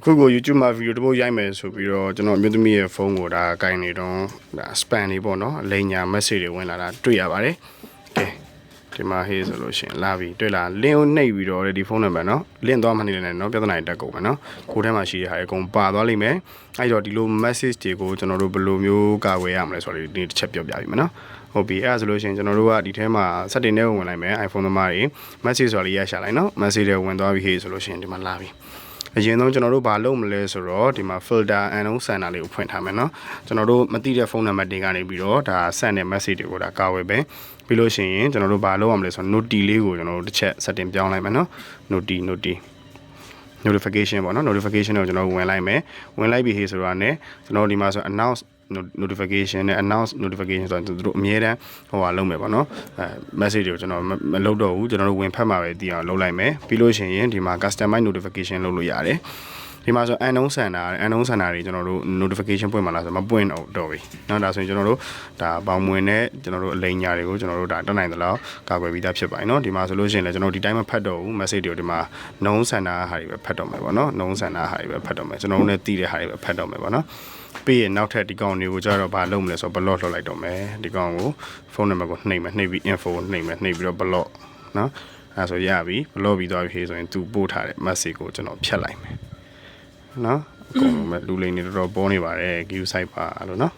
အခုကို YouTube မှာ video တစ်ပုတ်ရိုက်မယ်ဆိုပြီးတော့ကျွန်တော်အမျိုးသမီးရဲ့ဖုန်းကိုဒါကင်နေတော့ဒါ spam တွေပေါ့နော်အလိညာ message တွေဝင်လာတာတွေ့ရပါတယ်ကဲဒီမှာဟေးဆိုလို့ရှိရင်လာပြီတွေ့လား link ကိုနှိပ်ပြီးတော့ဒီဖုန်းနံပါတ်နော် link သွားမှနေတယ်နော်ပြဿနာတွေတက်ကုန်မယ်နော်ကိုထဲမှာရှိတဲ့ဟာအကုန်ပါသွားလိမ့်မယ်အဲ့တော့ဒီလို message တွေကိုကျွန်တော်တို့ဘယ်လိုမျိုးကာကွယ်ရမလဲဆိုတော့ဒီတစ်ချက်ပြောပြပြီမယ်နော်ဟုတ်ပြီအဲ့ဒါဆိုလို့ရှိရင်ကျွန်တော်တို့ကဒီထဲမှာ setting နဲ့ဝင်လိုက်မယ် iPhone သမားတွေ message ဆိုတာလေးရရှာလိုက်နော် message တွေဝင်သွားပြီဟေးဆိုလို့ရှိရင်ဒီမှာလာပြီအရင်ဆုံးကျွန်တော်တို့ဘာလုပ်မလဲဆိုတော့ဒီမှာ filter unknown sender လေးကိုဖွင့်ထားမယ်เนาะကျွန်တော်တို့မသိတဲ့ဖုန်းနံပါတ်တွေကနေပြီးတော့ဒါ send တဲ့ message တွေကိုဒါကာဝယ်ပဲပြီးလို့ရှိရင်ကျွန်တော်တို့ဘာလုပ်ရမလဲဆိုတော့ noti လေးကိုကျွန်တော်တို့တစ်ချက် setting ပြောင်းလိုက်မယ်เนาะ noti notification ပေါ့เนาะ notification ကိုကျွန်တော်ဝင်လိုက်မယ်ဝင်လိုက်ပြီဟေးဆိုတော့ねကျွန်တော်ဒီမှာဆို announce notification နဲ့ announce notification ဆိုတော့သူတို့အမြဲတမ်းဟိုဟာလုပ်မယ်ပေါ့နော်message တွေကိုကျွန်တော်မလုပ်တော့ဘူးကျွန်တော်တို့ဝင်ဖတ်မှာပဲတည်အောင်လုပ်လိုက်မယ်ပြီးလို့ရှိရင်ဒီမှာ customize notification လုပ်လို့ရတယ်ဒီမှာဆို unknown sender တွေကျွန်တော်တို့ notification ပွင့်မှာလားဆိုမပွင့်တော့ဘူးเนาะဒါဆိုရင်ကျွန်တော်တို့ဒါပေါင်မွင်နဲ့ကျွန်တော်တို့အလိညာတွေကိုကျွန်တော်တို့ဒါတက်နိုင်သလောက်ကာကွယ်ပြီးသားဖြစ်ပါတယ်เนาะဒီမှာဆိုလို့ရှိရင်လည်းကျွန်တော်ဒီတိုင်းမဖတ်တော့ဘူး message တွေကိုဒီမှာ known sender ဟာတွေပဲဖတ်တော့မယ်ပေါ့เนาะ known sender ဟာတွေပဲဖတ်တော့မယ်ကျွန်တော်တို့လည်းတည်တဲ့ဟာတွေပဲဖတ်တော့မယ်ပေါ့เนาะပြီးရင်နောက်ထပ်ဒီကောင်တွေကိုကြတော့ဘာလုပ်မလဲဆိုတော့ block လုပ်လိုက်တော့မယ်ဒီကောင်ကိုဖုန်းနံပါတ်ကိုနှိပ်မယ်နှိပ်ပြီး info ကိုနှိပ်မယ်နှိပ်ပြီးတော့ block เนาะအဲဆိုရပြီ block ပြီးသွားပြီဆိုရင်သူပို့ထားတဲ့ message ကိုကျွန်တော်ဖြတ်လိုက်မယ်เนาะအကုန်လုံးပဲလူလိမ်နေတော့ပေါ်နေပါတယ် queue site ပါလို့เนาะ